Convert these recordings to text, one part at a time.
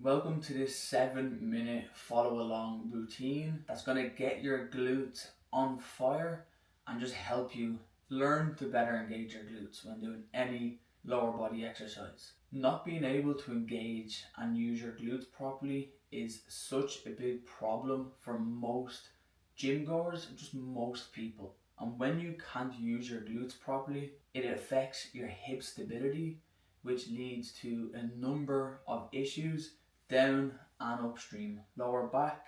Welcome to this 7-minute follow along routine that's going to get your glutes on fire and just help you learn to better engage your glutes when doing any lower body exercise. Not being able to engage and use your glutes properly is such a big problem for most gym goers and just most people. And when you can't use your glutes properly, it affects your hip stability, which leads to a number of issues down and upstream, lower back,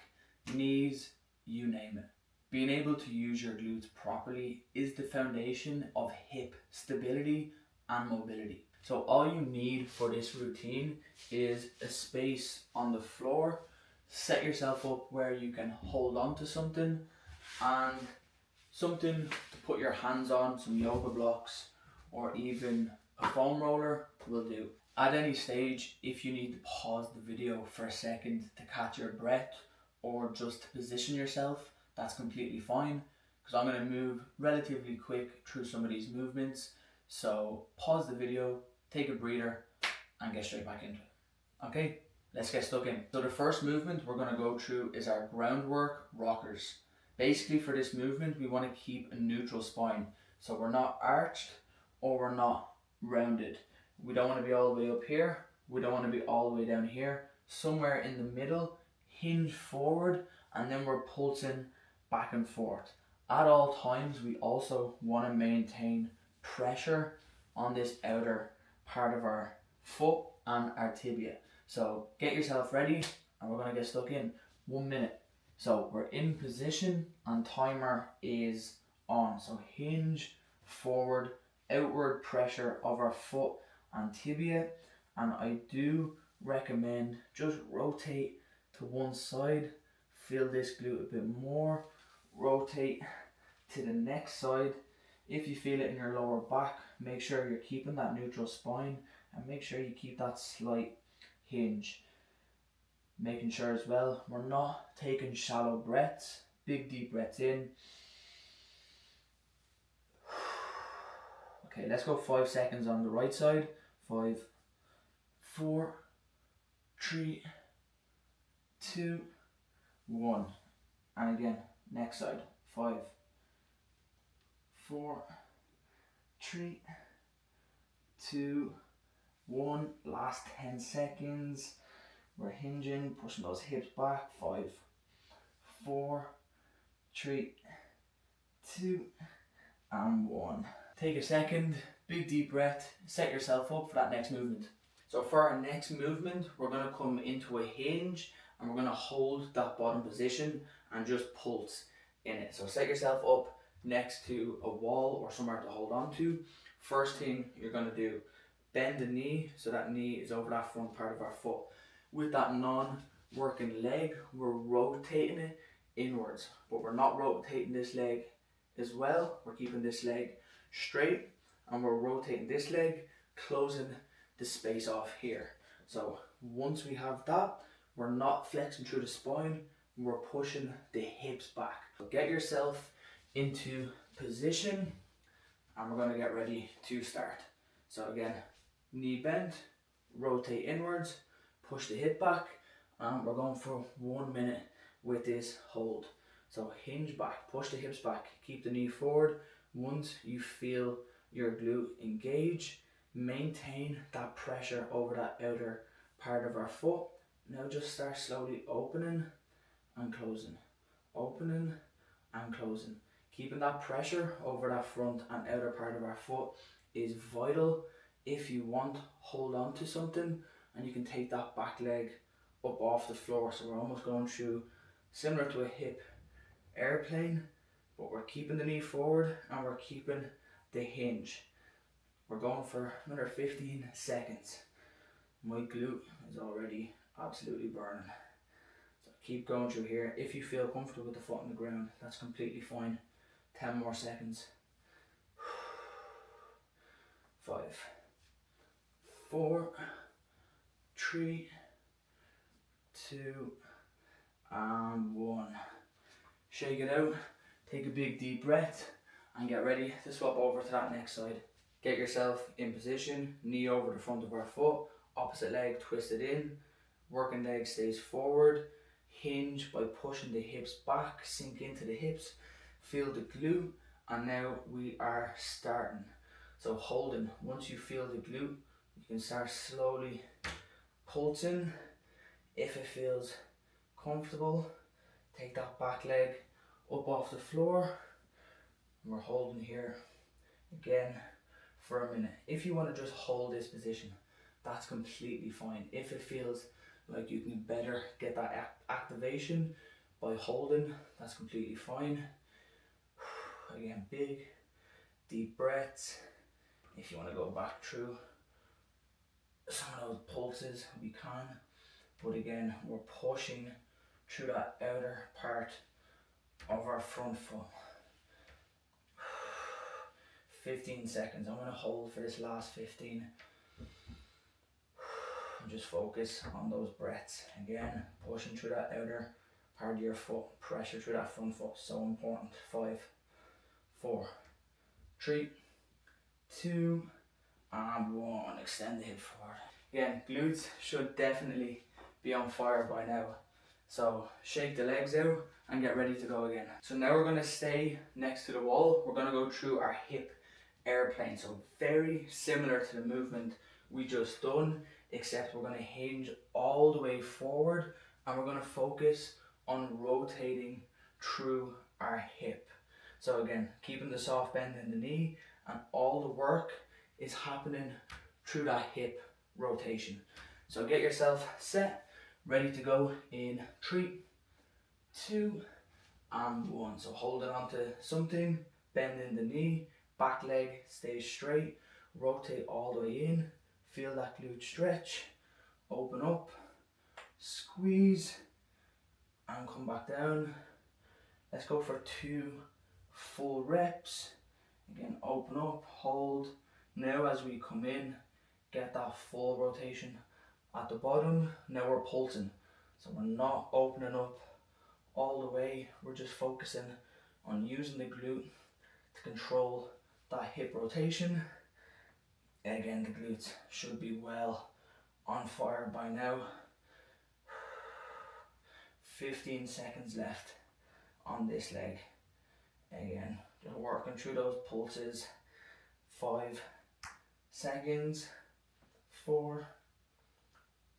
knees, you name it. Being able to use your glutes properly is the foundation of hip stability and mobility. So all you need for this routine is a space on the floor. Set yourself up where you can hold on to something and something to put your hands on, some yoga blocks or even a foam roller will do. At any stage, if you need to pause the video for a second to catch your breath or just to position yourself, that's completely fine, because I'm going to move relatively quick through some of these movements. So pause the video, take a breather and get straight back into it. Okay, let's get stuck in. So the first movement we're going to go through is our groundwork rockers. Basically for this movement we want to keep a neutral spine, so we're not arched or we're not rounded. We don't want to be all the way up here, we don't want to be all the way down here. Somewhere in the middle, hinge forward, and then we're pulsing back and forth. At all times we also want to maintain pressure on this outer part of our foot and our tibia. So get yourself ready and we're going to get stuck in. 1 minute. So we're in position and timer is on. So hinge forward, outward pressure of our foot and tibia, and I do recommend just rotate to one side, feel this glute a bit more, rotate to the next side. If you feel it in your lower back, make sure you're keeping that neutral spine and make sure you keep that slight hinge. Making sure as well we're not taking shallow breaths, big deep breaths in. Okay, let's go 5 seconds on the right side. 5, 4, 3, 2, 1. And again, next side. 5, 4, 3, 2, 1. Last 10 seconds. We're hinging, pushing those hips back. 5, 4, 3, 2, and 1. Take a second, big deep breath, set yourself up for that next movement. So for our next movement, we're going to come into a hinge and we're going to hold that bottom position and just pulse in it. So set yourself up next to a wall or somewhere to hold on to. First thing you're going to do, bend the knee so that knee is over that front part of our foot. With that non-working leg, we're rotating it inwards, but we're not rotating this leg as well. We're keeping this leg straight and we're rotating this leg, closing the space off here. So once we have that, we're not flexing through the spine, we're pushing the hips back. So get yourself into position and we're going to get ready to start. So again, knee bent, rotate inwards, push the hip back, and we're going for 1 minute with this hold. So hinge back, push the hips back, keep the knee forward. Once you feel your glute engage, maintain that pressure over that outer part of our foot. Now just start slowly opening and closing, opening and closing. Keeping that pressure over that front and outer part of our foot is vital if you want to hold on to something and you can take that back leg up off the floor. So we're almost going through similar to a hip airplane, but we're keeping the knee forward and we're keeping the hinge. We're going for another 15 seconds. My glute is already absolutely burning. So keep going through here. If you feel comfortable with the foot on the ground, that's completely fine. 10 more seconds. 5, 4, 3, 2, and 1. Shake it out, take a big deep breath and get ready to swap over to that next side. Get yourself in position, knee over the front of our foot, opposite leg twisted in, Working leg stays forward. Hinge by pushing the hips back, sink into the hips, feel the glute, and now we are starting. So holding, once you feel the glute, you can start slowly pulsing. If it feels comfortable, take that back leg up off the floor, and we're holding here again for a minute. If you want to just hold this position, that's completely fine. If it feels like you can better get that activation by holding, that's completely fine. Again, big, deep breaths. If you want to go back through some of those pulses, we can. But again, we're pushing through that outer part of our front foot. 15 seconds. I'm going to hold for this last 15. And just focus on those breaths. Again, pushing through that outer part of your foot. Pressure through that front foot. So important. 5, 4, 3, 2, and 1. Extend the hip forward. Again, glutes should definitely be on fire by now. So shake the legs out and get ready to go again. So now we're going to stay next to the wall. We're going to go through our hip airplane. So very similar to the movement we just done, except we're going to hinge all the way forward and we're going to focus on rotating through our hip. So again, keeping the soft bend in the knee, and all the work is happening through that hip rotation. So get yourself set, ready to go in 3, 2, and 1. So holding on to something, bending the knee, back leg stays straight, rotate all the way in, feel that glute stretch, open up, squeeze, and come back down. Let's go for 2 full reps. Again, open up, hold. Now as we come in, get that full rotation at the bottom. Now we're pulsing. So we're not opening up all the way. We're just focusing on using the glute to control that hip rotation. And again, the glutes should be well on fire by now. 15 seconds left on this leg. Again, just working through those pulses. 5 seconds. 4,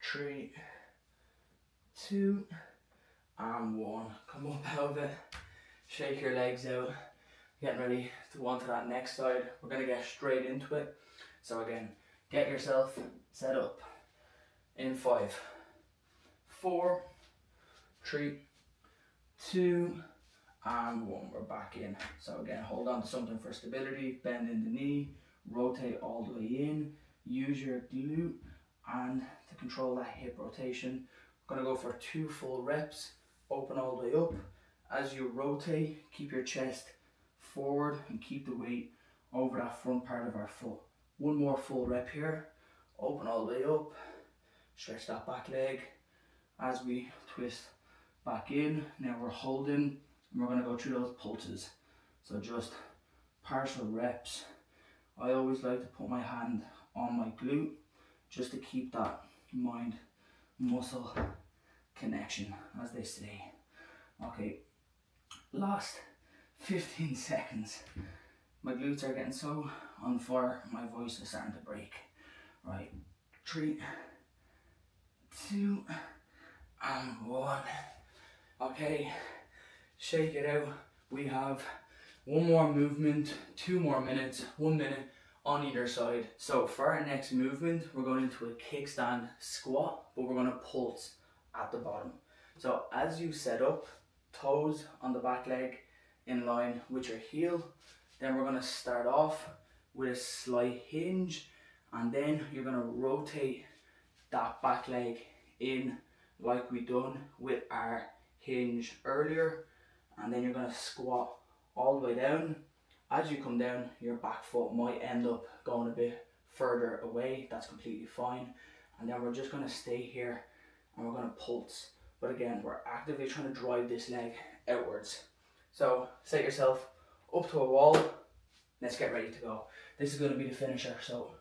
3, 2, and 1. Come up out of it. Shake your legs out. Getting ready to go on to that next side. We're going to get straight into it. So again, get yourself set up in 5, 4, 3, 2, and 1. We're back in. So again, hold on to something for stability, bend in the knee, rotate all the way in, use your glute and to control that hip rotation. We're going to go for 2 full reps, open all the way up. As you rotate, keep your chest forward and keep the weight over that front part of our foot. 1 more full rep here, open all the way up, stretch that back leg as we twist back in. Now we're holding and we're going to go through those pulses. So just partial reps. I always like to put my hand on my glute just to keep that mind muscle connection, as they say. Okay, last 15 seconds. My glutes are getting so on fire, my voice is starting to break. Right, 3, 2, and 1. Okay, shake it out. We have 1 more movement, 2 more minutes, 1 minute on either side. So for our next movement, we're going into a kickstand squat, but we're going to pulse at the bottom. So as you set up, toes on the back leg in line with your heel. Then we're going to start off with a slight hinge, and then you're going to rotate that back leg in like we done with our hinge earlier, and then you're going to squat all the way down. As you come down, your back foot might end up going a bit further away. That's completely fine. And then we're just going to stay here and we're going to pulse. But again, we're actively trying to drive this leg outwards. So set yourself up to a wall. Let's get ready to go. This is going to be the finisher. So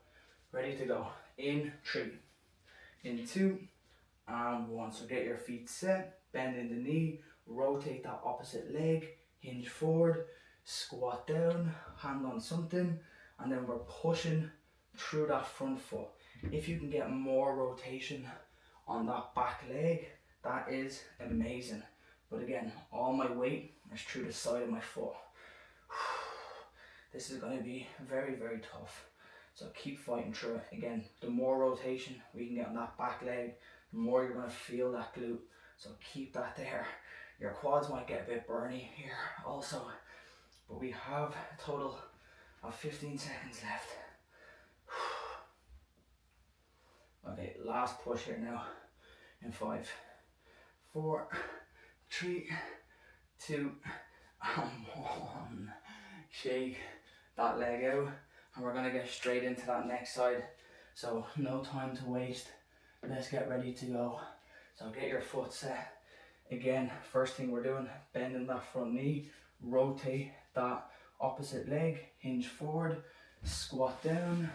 ready to go. In 3, in 2, and 1. So get your feet set, bend in the knee, rotate that opposite leg, hinge forward, squat down, hand on something, and then we're pushing through that front foot. If you can get more rotation on that back leg, that is amazing. But again, all my weight is through the side of my foot. This is going to be very, very tough. So keep fighting through it. Again, the more rotation we can get on that back leg, the more you're going to feel that glute. So keep that there. Your quads might get a bit burny here also, but we have a total of 15 seconds left. Okay, last push here now in 5, 4, 3, 2, and 1. Shake that leg out, and we're gonna get straight into that next side. So no time to waste. Let's get ready to go. So get your foot set. Again, first thing we're doing, bending that front knee, rotate that opposite leg, hinge forward, squat down,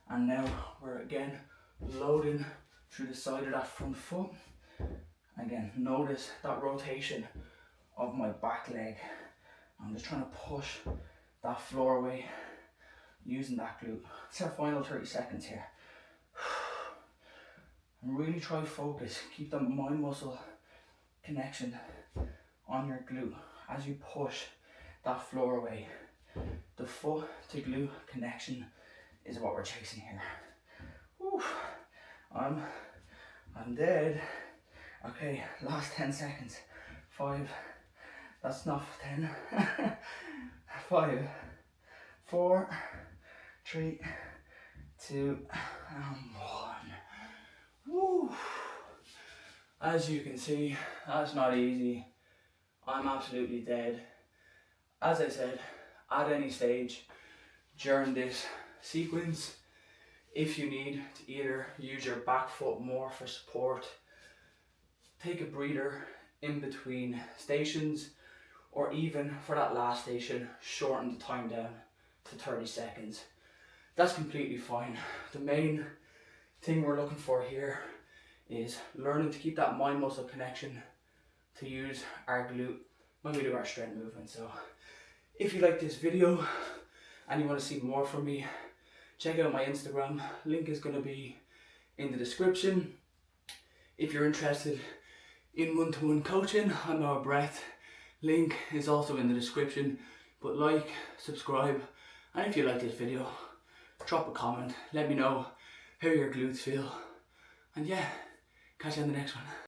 and now we're again loading through the side of that front foot. Again, notice that rotation of my back leg. I'm just trying to push that floor away using that glute. It's our final 30 seconds here. And really try to focus, keep the mind muscle connection on your glute as you push that floor away. The foot to glute connection is what we're chasing here. Whew. I'm dead. Okay, last 10 seconds. 5, that's not 10. 5, 4, 3, 2, and 1. Woo. As you can see, that's not easy. I'm absolutely dead. As I said, at any stage during this sequence, if you need to either use your back foot more for support, take a breather in between stations, or even for that last station, shorten the time down to 30 seconds. That's completely fine. The main thing we're looking for here is learning to keep that mind muscle connection to use our glute when we do our strength movement. So if you like this video and you want to see more from me, check out my Instagram. Link is going to be in the description. If you're interested in one-to-one coaching on our breath, link is also in the description. But like, subscribe, and if you like this video, drop a comment. Let me know how your glutes feel. And yeah, catch you on the next one.